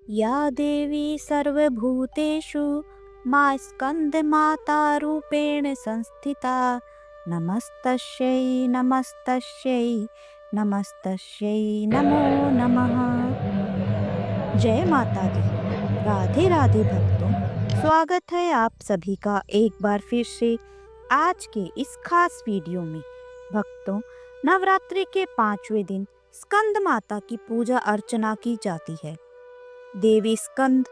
या देवी सर्वभूतेषु मा स्कन्दमातारूपेण संस्थिता नमस्तस्यै नमस्तस्यै नमस्तस्यै नमो नमः। जय माता दी। राधे राधे भक्तों, स्वागत है आप सभी का एक बार फिर से आज के इस खास वीडियो में। भक्तों, नवरात्रि के 5वें दिन स्कंद माता की पूजा अर्चना की जाती है। देवी स्कंद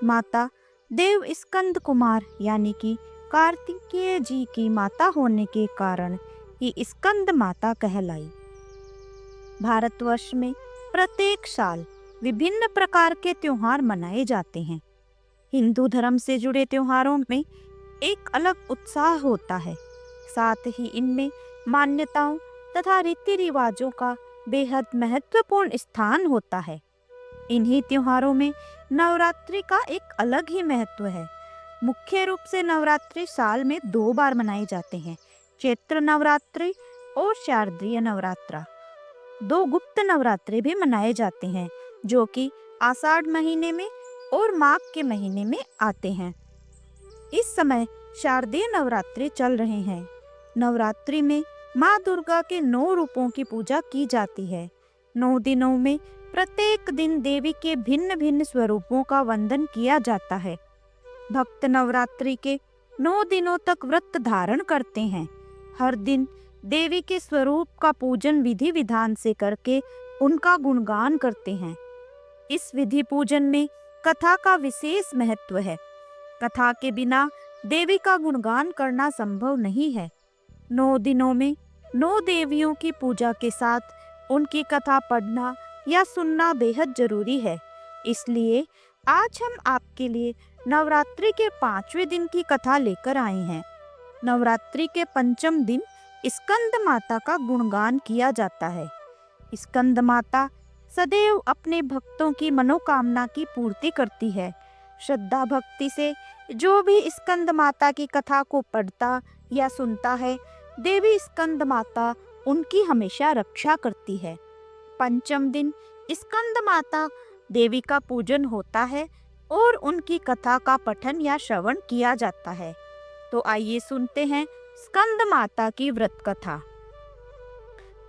माता देव स्कंद कुमार यानी कि कार्तिकेय जी की माता होने के कारण ये स्कंद माता कहलाई। भारतवर्ष में प्रत्येक साल विभिन्न प्रकार के त्योहार मनाए जाते हैं। हिंदू धर्म से जुड़े त्योहारों में एक अलग उत्साह होता है, साथ ही इनमें मान्यताओं तथा रीति रिवाजों का बेहद महत्वपूर्ण स्थान होता है। इन्हीं त्योहारों में नवरात्रि का एक अलग ही महत्व है। मुख्य रूप से नवरात्रि साल में 2 बार मनाए जाते हैं, चैत्र नवरात्रि और शारदीय नवरात्रा। 2 गुप्त नवरात्रि भी मनाए जाते हैं जो कि आषाढ़ महीने में और माघ के महीने में आते हैं। इस समय शारदीय नवरात्रि चल रहे हैं। नवरात्रि में माँ दुर्गा के 9 रूपों की पूजा की जाती है। 9 दिनों में प्रत्येक दिन देवी के भिन्न भिन्न स्वरूपों का वंदन किया जाता है। भक्त नवरात्रि के 9 दिनों तक व्रत धारण करते हैं। हर दिन देवी के स्वरूप का पूजन विधि विधान से करके उनका गुणगान करते हैं। इस विधि पूजन में कथा का विशेष महत्व है। कथा के बिना देवी का गुणगान करना संभव नहीं है। 9 दिनों में 9 देवियों की पूजा के साथ उनकी कथा पढ़ना या सुनना बेहद जरूरी है। इसलिए आज हम आपके लिए नवरात्रि के 5वें दिन की कथा लेकर आए हैं। नवरात्रि के 5वें दिन स्कंद माता का गुणगान किया जाता है। स्कंद माता सदैव अपने भक्तों की मनोकामना की पूर्ति करती है। श्रद्धा भक्ति से जो भी स्कंद माता की कथा को पढ़ता या सुनता है, देवी स्कंद माता उनकी हमेशा रक्षा करती है। 5वें दिन स्कंद माता देवी का पूजन होता है और उनकी कथा का पठन या श्रवण किया जाता है। तो आइए सुनते हैं स्कंद माता की व्रत कथा।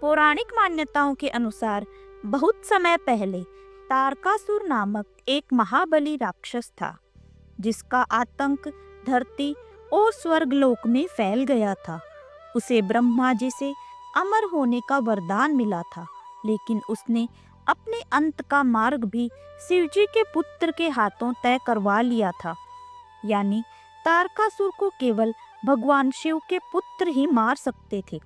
पौराणिक मान्यताओं के अनुसार बहुत समय पहले तारकासुर नामक एक महाबली राक्षस था, जिसका आतंक धरती और स्वर्गलोक में फैल गया था। उसे ब्रह्मा जी से अमर होने का वरदान मिला था, लेकिन उसने अपने अंत का मार्ग भी शिवजी के पुत्र के हाथों तय करवा लिया था। यानी तारकासुर को केवल भगवान शिव के पुत्र ही मार सकते थे।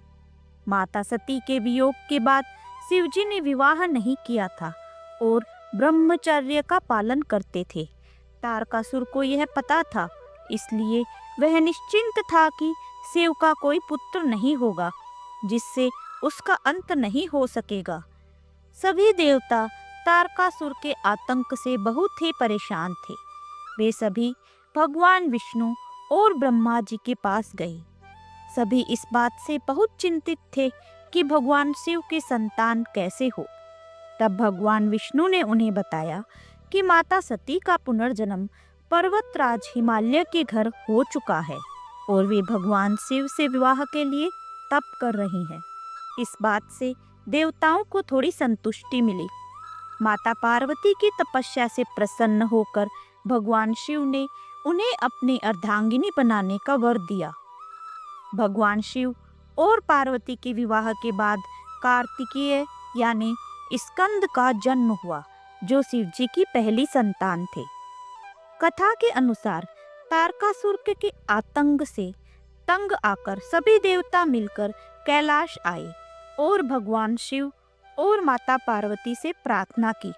माता सती के वियोग के बाद शिवजी ने विवाह नहीं किया था और ब्रह्मचर्य का पालन करते थे। तारकासुर को यह पता था, इसलिए वह निश्चिंत था कि शिव का कोई पुत्र नहीं होगा जिससे उसका अंत नहीं हो सकेगा। सभी देवता तारकासुर के आतंक से बहुत ही परेशान थे। वे सभी भगवान विष्णु और ब्रह्मा जी के पास गए। सभी इस बात से बहुत चिंतित थे कि भगवान शिव के संतान कैसे हो। तब भगवान विष्णु ने उन्हें बताया कि माता सती का पुनर्जन्म पर्वतराज हिमालय के घर हो चुका है और वे भगवान शिव से विवाह के लिए तप कर रही हैं। इस बात से देवताओं को थोड़ी संतुष्टि मिली। माता पार्वती की तपस्या से प्रसन्न होकर भगवान शिव ने उन्हें अपनी अर्धांगिनी बनाने का वर दिया। भगवान शिव और पार्वती के विवाह के बाद कार्तिकेय यानी स्कंद का जन्म हुआ, जो शिव जी की पहली संतान थे। कथा के अनुसार तारकासुर के आतंक से तंग आकर सभी देवता मिलकर कैलाश आए और भगवान शिव और माता पार्वती से प्रार्थना की।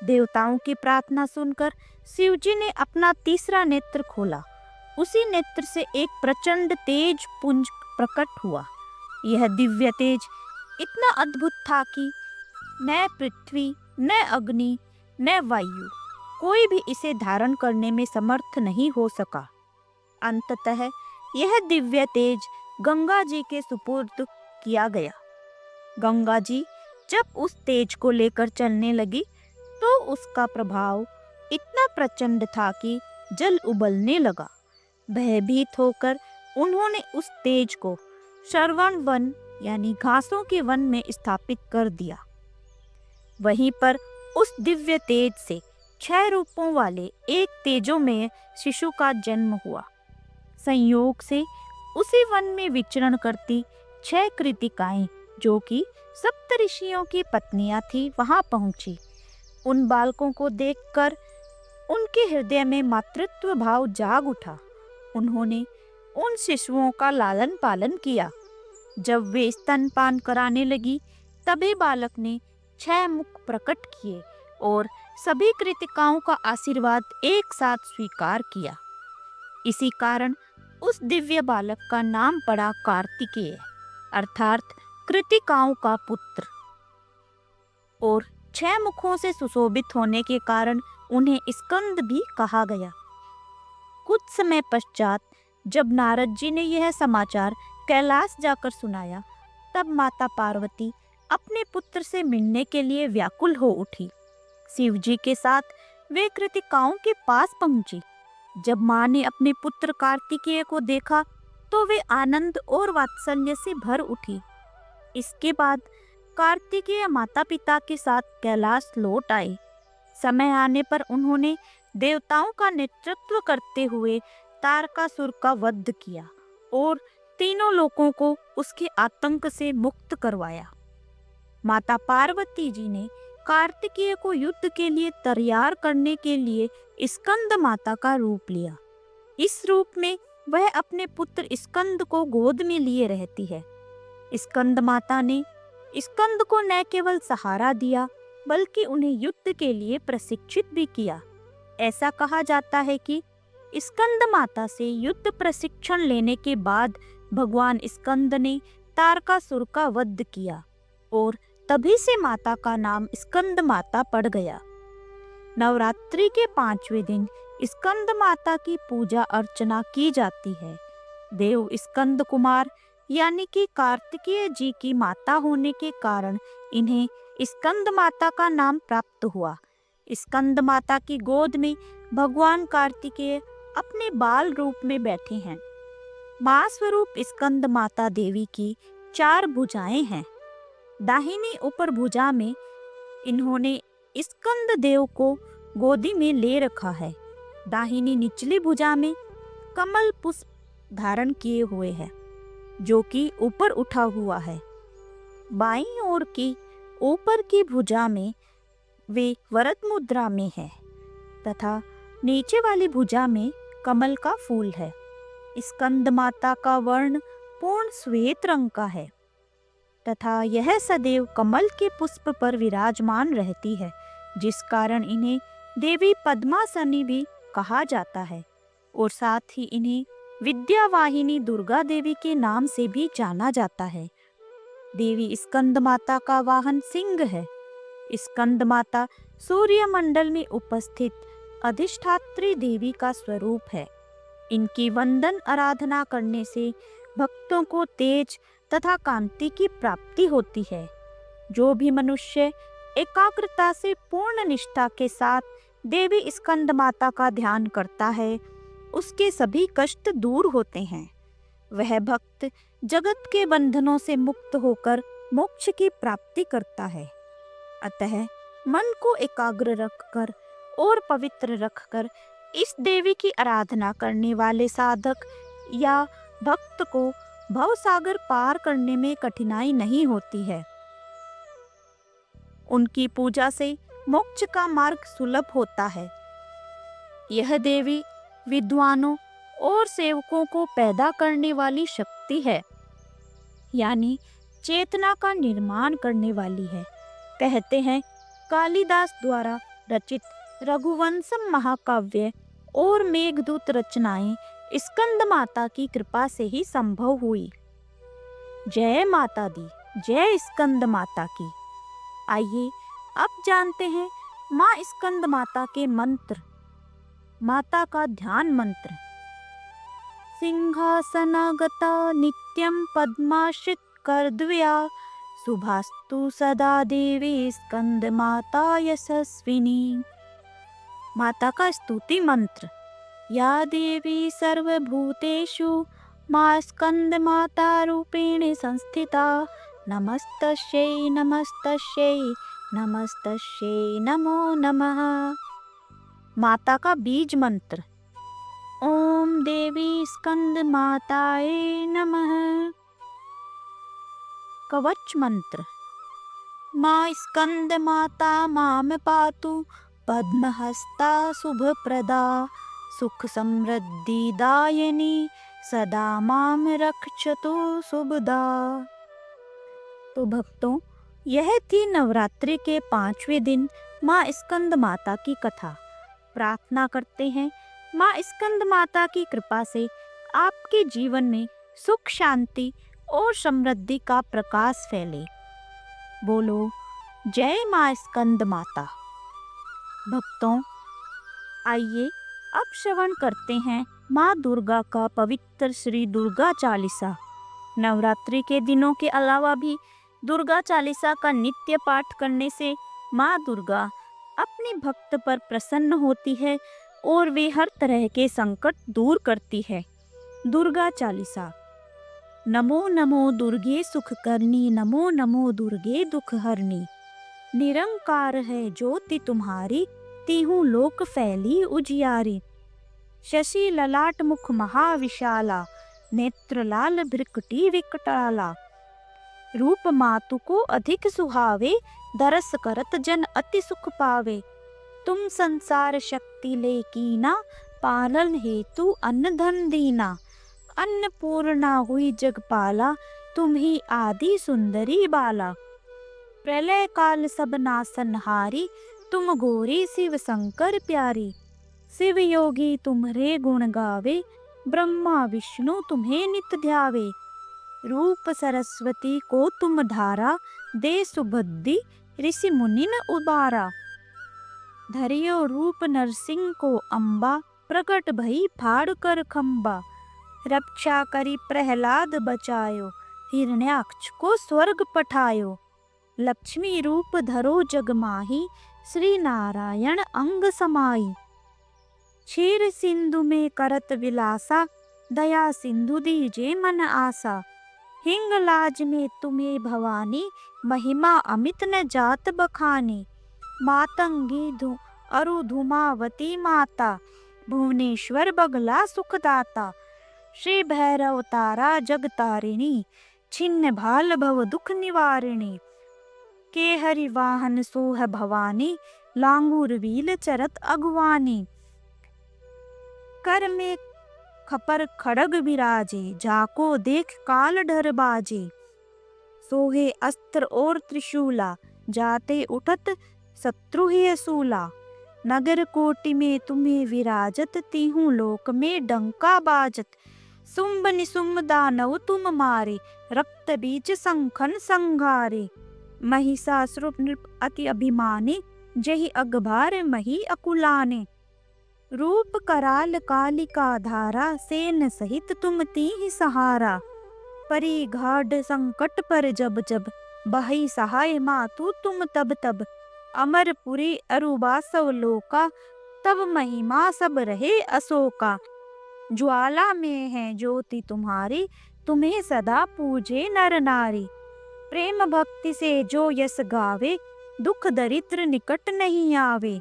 देवताओं की प्रार्थना सुनकर शिव जी ने अपना तीसरा नेत्र खोला। उसी नेत्र से एक प्रचंड तेज पुंज प्रकट हुआ। यह दिव्य तेज इतना अद्भुत था कि न पृथ्वी, न अग्नि, न वायु कोई भी इसे धारण करने में समर्थ नहीं हो सका। अंततः यह दिव्य तेज गंगा जी के सुपुर्द किया गया। गंगा जी जब उस तेज को लेकर चलने लगी तो उसका प्रभाव इतना प्रचंड था कि जल उबलने लगा। भयभीत होकर उन्होंने उस तेज को श्रवण वन यानी घासों के वन में स्थापित कर दिया। वहीं पर उस दिव्य तेज से 6 रूपों वाले एक तेजोमय शिशु का जन्म हुआ। संयोग से उसी वन में विचरण करती 6 कृतिकाएं, जो कि सप्तऋषियों की पत्नियां थी, वहां पहुंची। उन बालकों को देखकर उनके हृदय में मातृत्व भाव जाग उठा। उन्होंने उन शिशुओं का लालन पालन किया। जब वे स्तनपान कराने लगी, तभी बालक ने 6 मुख प्रकट किए और सभी कृतिकाओं का आशीर्वाद एक साथ स्वीकार किया। इसी कारण उस दिव्य बालक का नाम पड़ा कार्तिकेय, अर्थात कृतिकाओं का पुत्र। और 6 मुखों से सुशोभित होने के कारण उन्हें स्कंद भी कहा गया। कुछ समय पश्चात जब नारद जी ने यह समाचार कैलाश जाकर सुनाया, तब माता पार्वती अपने पुत्र से मिलने के लिए व्याकुल हो उठी। शिव जी के साथ वे कृतिकाओं के पास पहुंची। जब माँ ने अपने पुत्र कार्तिकेय को देखा तो वे आनंद और वात्सल्य से भर उठी। इसके बाद कार्तिकेय माता पिता के साथ कैलाश लौट आए। समय आने पर उन्होंने देवताओं का नेतृत्व करते हुए तारकासुर का वध किया और तीनों लोकों को उसके आतंक से मुक्त करवाया। माता पार्वती जी ने कार्तिकेय को युद्ध के लिए तैयार करने के लिए स्कंद माता का रूप लिया। इस रूप में वह अपने पुत्र स्कंद को गोद में लिए रहती है। स्कंद माता ने स्कंद को न केवल सहारा दिया, बल्कि उन्हें युद्ध के लिए प्रशिक्षित भी किया। ऐसा कहा जाता है कि स्कंद माता से युद्ध प्रशिक्षण लेने के बाद भगवान स्कंद ने तारकासुर का वध किया और तभी से माता का नाम स्कंद माता पड़ गया। नवरात्रि के 5वें दिन स्कंद माता की पूजा अर्चना की जाती है। देव स्कंद कुमार यानी कि कार्तिकेय जी की माता होने के कारण इन्हें स्कंद माता का नाम प्राप्त हुआ। स्कंद माता की गोद में भगवान कार्तिकेय अपने बाल रूप में बैठे हैं। मां स्वरूप स्कंद माता देवी की 4 भुजाएं हैं। दाहिनी ऊपर भुजा में इन्होंने स्कंद देव को गोदी में ले रखा है। दाहिनी निचली भुजा में कमल पुष्प धारण किए हुए है, जो कि ऊपर उठा हुआ है। बाईं ओर की ऊपर की भुजा में वे वरद मुद्रा में है तथा नीचे वाली भुजा में कमल का फूल है। स्कंद माता का वर्ण पूर्ण श्वेत रंग का है तथा यह सदैव कमल के पुष्प पर विराजमान रहती है, जिस कारण इन्हें देवी पद्मासनी भी कहा जाता है और साथ ही इन्हें विद्यावाहिनी दुर्गा देवी के नाम से भी जाना जाता है। देवी स्कंद माता का वाहन सिंह है। स्कंद माता सूर्य मंडल में उपस्थित अधिष्ठात्री देवी का स्वरूप है। इनकी वंदन आराधना करने से भक्तों को तेज तथा कांति की प्राप्ति होती है। जो भी मनुष्य एकाग्रता से पूर्ण निष्ठा के साथ देवी स्कंद माता का ध्यान करता है, उसके सभी कष्ट दूर होते हैं। वह भक्त जगत के बंधनों से मुक्त होकर मोक्ष की प्राप्ति करता है। अतः मन को एकाग्र रखकर और पवित्र रखकर इस देवी की आराधना करने वाले साधक या भक्त को भवसागर पार करने में कठिनाई नहीं होती है। उनकी पूजा से मोक्ष का मार्ग सुलभ होता है। यह देवी विद्वानों और सेवकों को पैदा करने वाली शक्ति है, यानी चेतना का निर्माण करने वाली है। कहते हैं कालिदास द्वारा रचित रघुवंशम महाकाव्य और मेघदूत रचनाएं स्कंद माता की कृपा से ही संभव हुई। जय माता दी, जय स्कंद माता की। आइए अब जानते हैं माँ स्कंद माता के मंत्र। माता का ध्यान मंत्र। सिंहासनागता नित्यं पद्माश्रित करद्वया शुभास्तु सदा देवी स्कंद माता यशस्विनी। माता का स्तुति मंत्र। या देवी सर्वभूतेषु मां स्कंद माता रूपेण संस्थिता, नमस्तस्यै नमस्तस्यै नमस्तस्यै नमो नमः। माता का बीज मंत्र। ओम देवी स्कंद माताय नमः। कवच मंत्र। मां स्कंद माता माम पातु, पद्महस्ता शुभप्रदा, सुख समृद्धि दायिनी, सदा माम रक्षतु शुभदा। तो भक्तों, यह थी नवरात्रि के 5वें दिन माँ स्कंद माता की कथा। प्रार्थना करते हैं माँ स्कंद माता की कृपा से आपके जीवन में सुख शांति और समृद्धि का प्रकाश फैले। बोलो जय माँ स्कंद माता। भक्तों, आइए अब श्रवण करते हैं माँ दुर्गा का पवित्र श्री दुर्गा चालीसा। नवरात्रि के दिनों के अलावा भी दुर्गा चालीसा का नित्य पाठ करने से माँ दुर्गा अपनी भक्त पर प्रसन्न होती है और वे हर तरह के संकट दूर करती है। दुर्गा चालीसा। नमो नमो दुर्गे सुख करनी, नमो नमो दुर्गे दुख हरनी। निरंकार है ज्योति तुम्हारी, तीहू लोक फैली उजियारी। शशि ललाट मुख महाविशाला, नेत्र लाल भ्रिकुटी विकटाला। रूप मातु को अधिक सुहावे, दरस करत जन अति सुख पावे। तुम संसार शक्ति ले कीना, पालन हेतु अन्न धन दीना। अन्नपूर्णा हुई जगपाला, तुम ही आदि सुंदरी बाला। प्रलय काल सब नासनहारी, तुम गौरी शिव शंकर प्यारी। शिव योगी तुम्हारे गुण गावे, ब्रह्मा विष्णु तुम्हें नित ध्यावे। रूप सरस्वती को तुम धारा, दे सुबुद्धि ऋषि मुनिन उबारा। धरियो रूप नरसिंह को अम्बा, प्रकट भई फाड़ कर खम्बा। रक्षा करी प्रहलाद बचायो, हिरण्याक्ष को स्वर्ग पठायो। लक्ष्मी रूप धरो जग माही, श्री नारायण अंग समाई। क्षीर सिंधु में करत विलासा, दया सिंधु दीजे मन आसा। हिंगलाज में तुम्हें भवानी, महिमा अमित न जात बखानी। मातंगी अरु धूमावती माता, भुवनेश्वर बगला सुखदाता। श्री भैरव तारा जगतारिणी, छिन्न भाल भव दुख निवारिणी। के हरि वाहन सोह भवानी, लांगूर वील चरत अगवानी। कर में खपर खड़ग विराजे, जाको देख काल डर बाजे। सोहे अस्त्र और त्रिशूला, जाते उठत शत्रु ही सूला। नगर कोटि में तुम्हें विराजत, तीहू लोक में डंका बाजत। सुम्ब निसुम्ब दानव तुम मारे, रक्त बीज संखन संघारे। महिषासुर नृप अति अभिमानी, जहि अगभार मही अकुलाने। रूप कराल कालिका धारा, सेन सहित तुम तीहि सहारा। परी घाट संकट पर जब जब, बहई सहाय मातु तुम तब तब। अमरपुरी अरुबासव लोका, तब महिमा सब रहे अशोका। ज्वाला में है ज्योति तुम्हारी, तुम्हें सदा पूजे नर नारी। प्रेम भक्ति से जो यस गावे, दुख दरिद्र निकट नहीं आवे।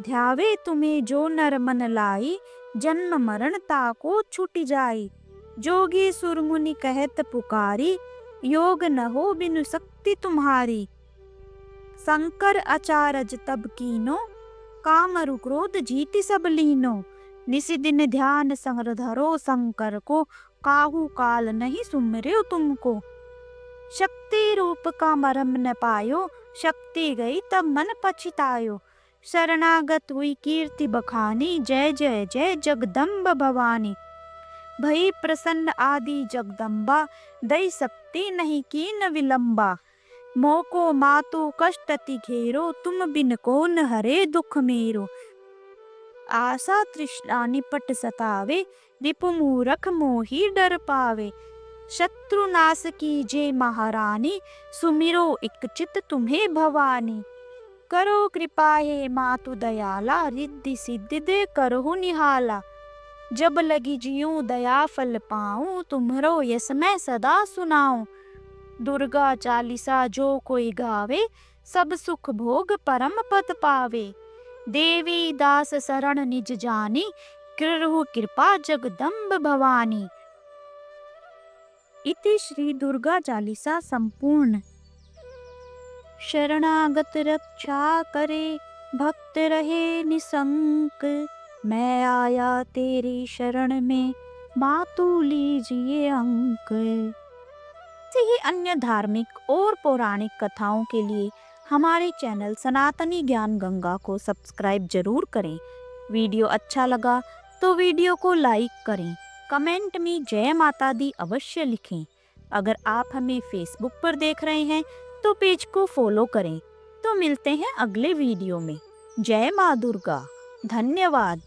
ध्यावे तुम्हें जो नर मन लाई, जन्म मरण ताको छूट जाई। जोगी सुरमुनि कहत पुकारी, योग न हो बिनु शक्ति तुम्हारी। शंकर अचारज तब कीनो, कामरु क्रोध जीति सब लीनो। निसि दिन ध्यान संग धरो शंकर को, काहू काल नहीं सुमर्यो तुमको। शक्ति रूप का मरम न पायो, शक्ति गई तब मन पछतायो। शरणागत हुई कीर्ति बखानी, जय जय जय जगदम्ब भवानी। भई प्रसन्न आदि जगदम्बा, दई शक्ति नहीं कीन विलंबा। मोको मातु कष्ट अति घेरो, तुम बिन कौन हरे दुख मेरो। आशा तृष्णा निपट सतावे, रिपु मूरख मोही डर पावे। शत्रुनाश कीजे महारानी, सुमिरो एक चित तुम्हें भवानी। करो कृपा हे मातु दयाला, रिद्धि सिद्धि दे करहु निहाला। जब लगी जियूं दया फल पाऊं, तुम्हरो यस मैं सदा सुनाऊं। दुर्गा चालीसा जो कोई गावे, सब सुख भोग परम पद पावे। देवी दास शरण निज जानी, कृरहु कृपा जगदम्ब भवानी। इति श्री दुर्गा चालीसा संपूर्ण। शरणागत रक्षा करे, भक्त रहे निसंक। मैं आया तेरी शरण में, मातु लीजिए अंक। ऐसे ही अन्य धार्मिक और पौराणिक कथाओं के लिए हमारे चैनल सनातनी ज्ञान गंगा को सब्सक्राइब जरूर करें। वीडियो अच्छा लगा तो वीडियो को लाइक करें। कमेंट में जय माता दी अवश्य लिखें। अगर आप हमें फेसबुक पर देख रहे हैं तो पेज को फॉलो करें। तो मिलते हैं अगले वीडियो में। जय माँ दुर्गा। धन्यवाद।